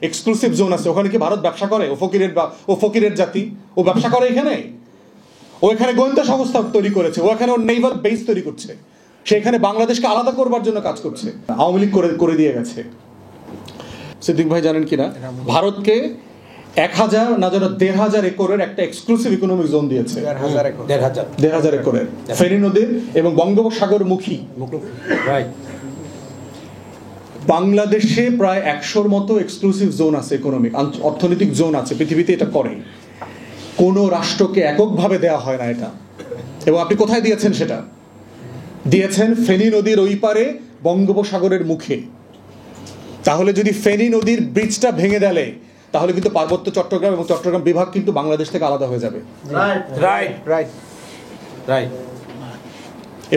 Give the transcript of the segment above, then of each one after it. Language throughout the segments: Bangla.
এক্সক্লুসিভ জোন আছে, ওখানে কি ভারত ব্যবসা করে? ও ফকিরের জাতি, ও ব্যবসা করে এখানে? ও এখানে গোয়েন্দা সংস্থা তৈরি করেছে, ও এখানে ওর নেভাল বেস তৈরি করছে, সেখানে বাংলাদেশকে আলাদা করবার জন্য কাজ করছে। আওয়ামী লীগ করে দিয়ে গেছে। সিদ্দিক ভাই জানেন কিনা, ভারতকে 1000 না যেন 1500 একরের একটা এক্সক্লুসিভ ইকোনমিক জোন দিয়েছে। 1500 একরের ফেনী নদীর এবং বঙ্গোপসাগর মুখী। বাংলাদেশে প্রায় 100-র মতো এক্সক্লুসিভ জোন আছে, ইকোনমিক অর্থনৈতিক জোন আছে, পৃথিবীতে এটা করে। কোনো রাষ্ট্রকে এককভাবে দেওয়া হয় না এটা। এবং আপনি কোথায় দিয়েছেন? সেটা দিয়েছেন ফেনী নদীর ওই পারে বঙ্গোপসাগরের মুখে। তাহলে যদি ফেনী নদীর ব্রিজটা ভেঙে দেয়, তাহলে কিন্তু পার্বত্য চট্টগ্রাম এবং চট্টগ্রাম বিভাগ কিন্তু বাংলাদেশ থেকে আলাদা হয়ে যাবে।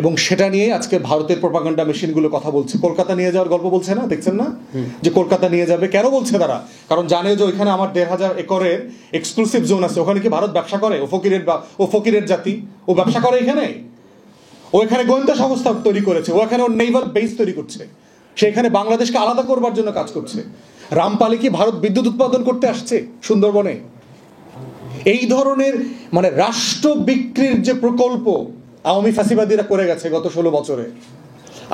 এবং সেটা নিয়ে আজকে ভারতের প্রোপাগান্ডা মেশিনগুলো কথা বলছে, কলকাতা নিয়ে যাওয়ার গল্প বলছে না, দেখছেন না যে কলকাতা নিয়ে যাবে। কেন বলছে তারা? কারণ জানে যে ওইখানে আমার 1500 একরের এক্সক্লুসিভ জোন আছে, ওখানে কি ভারত ব্যবসা করে? ও ফকিরের জাতি, ও ব্যবসা করে এখানে? ও এখানে গোয়েন্দা সংস্থা তৈরি করেছে, ও এখানে ওর নেভাল বেস তৈরি করছে, সেখানে বাংলাদেশকে আলাদা করবার জন্য কাজ করছে। রামপালে কি ভারত বিদ্যুৎ উৎপাদন করতে আসছে সুন্দরবনে? এই ধরনের মানে রাষ্ট্র বিক্রির যে প্রকল্প আওয়ামী ফ্যাসিবাদীরা করে গেছে গত 16 বছরে,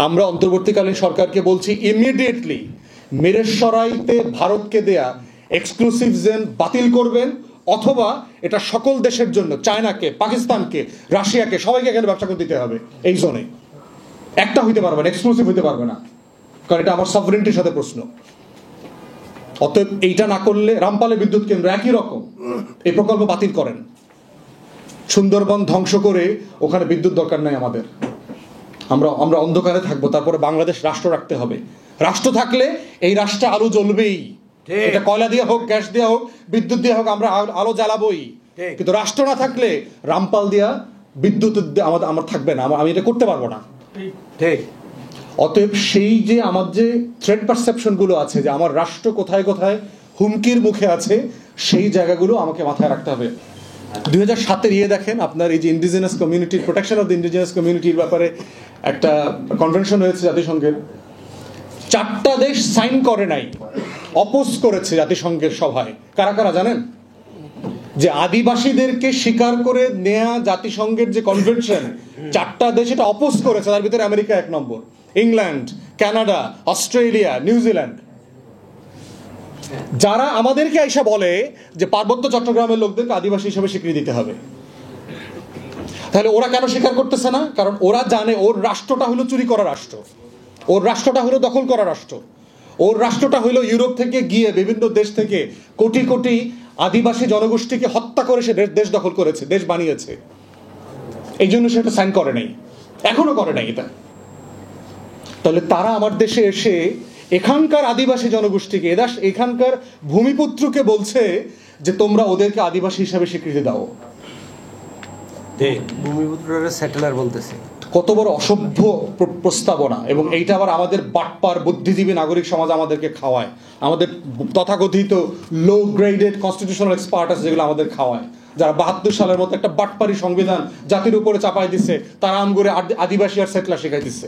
আমরা অন্তর্বর্তীকালীন সরকারকে বলছি ইমিডিয়েটলি মিরেশ্বরাইতে ভারতকে দেয়া এক্সক্লুসিভ জোন বাতিল করবেন, অথবা এটা সকল দেশের জন্য, চায়নাকে, পাকিস্তানকে, রাশিয়াকে, সবাইকে এখানে ব্যবসা করে দিতে হবে। এই জোনে একটা হইতে পারবে না, এক্সক্লুসিভ হইতে পারবে না, কারণ এটা আমার সভরেন্টির সাথে প্রশ্ন। অতএব এইটা না করলে রামপালে বিদ্যুৎ কেন্দ্র একই রকম, এই প্রকল্প বাতিল করেন। সুন্দরবন ধ্বংস করে ওখানে বিদ্যুৎ দরকার নাই আমাদের, আমরা অন্ধকারে থাকবো, তারপরে বাংলাদেশ রাষ্ট্র রাখতে হবে। রাষ্ট্র থাকলে এই রাষ্ট্রে আলো জ্বলবেই, এটা কয়লা দিয়ে হোক, গ্যাস দিয়ে হোক, বিদ্যুৎ দিয়ে হোক, আমরা আলো জ্বালাবোই। কিন্তু রাষ্ট্র না থাকলে রামপাল দিয়া বিদ্যুৎ আমার থাকবে না, আমি এটা করতে পারবো না। ঠিক। অতএব সেই যে আমার যে থ্রেট পারসেপশন গুলো আছে, যে আমার রাষ্ট্র কোথায় কোথায় হুমকির মুখে আছে, সেই জায়গাগুলো আমাকে মাথায় রাখতে হবে। 2007-এর দেখেন, আপনার এই যে indigenous community, protection of the indigenous কমিউনিটির ব্যাপারে একটা কনভেনশন হয়েছে জাতিসংঘের, 4টা দেশ সাইন করে নাই, অপোজ করেছে জাতিসংঘের সভায়। কারা কারা জানেন? যে আদিবাসীদেরকে স্বীকার করে নেয়া জাতিসংঘের যে কনভেনশন, 4টা দেশ এটা অপোজ করেছে। তার ভিতরে আমেরিকা 1 নম্বর, ইংল্যান্ড, কানাডা, অস্ট্রেলিয়া, নিউজিল্যান্ড। যারা আমাদেরকে এসে বলে যে পার্বত্য চট্টগ্রামের লোকদেরকে আদিবাসী হিসেবে স্বীকৃতি দিতে হবে, তাহলে ওরা কেন স্বীকার করতেছে না? কারণ ওরা জানে ওর রাষ্ট্রটা হলো চুরি করা রাষ্ট্র, ওর রাষ্ট্রটা হলো দখল করা রাষ্ট্র, ওর রাষ্ট্রটা হলো ইউরোপ থেকে গিয়ে বিভিন্ন দেশ থেকে কোটি কোটি আদিবাসী জনগোষ্ঠীকে হত্যা করে সে দেশ দখল করেছে, দেশ বানিয়েছে। এই জন্য সেটা সাইন করে নাই, এখনো করে নাই এটা। তাহলে তারা আমার দেশে এসে এখানকার আদিবাসী জনগোষ্ঠীকে, এখানকার ভূমিপুত্রকে বলছে যে তোমরা ওদেরকে আদিবাসী হিসাবে স্বীকৃতি দাও। ভূমিপুত্ররা সেটেলার বলতেছে। কত বড় অসভ্য প্রস্তাবনা! এবং এইটা আবার আমাদের বাটপার বুদ্ধিজীবী নাগরিক সমাজ আমাদেরকে খাওয়ায়, আমাদের তথাকথিত লো গ্রেডেড কনস্টিটিউশনাল এক্সপার্ট আছে যেগুলো আমাদের খাওয়ায়, যারা 72 সালের মতো একটা বাটপারি সংবিধান জাতির উপরে চাপাই দিচ্ছে, তারা আম করে আদিবাসী আর সেটলার শেখাই দিচ্ছে।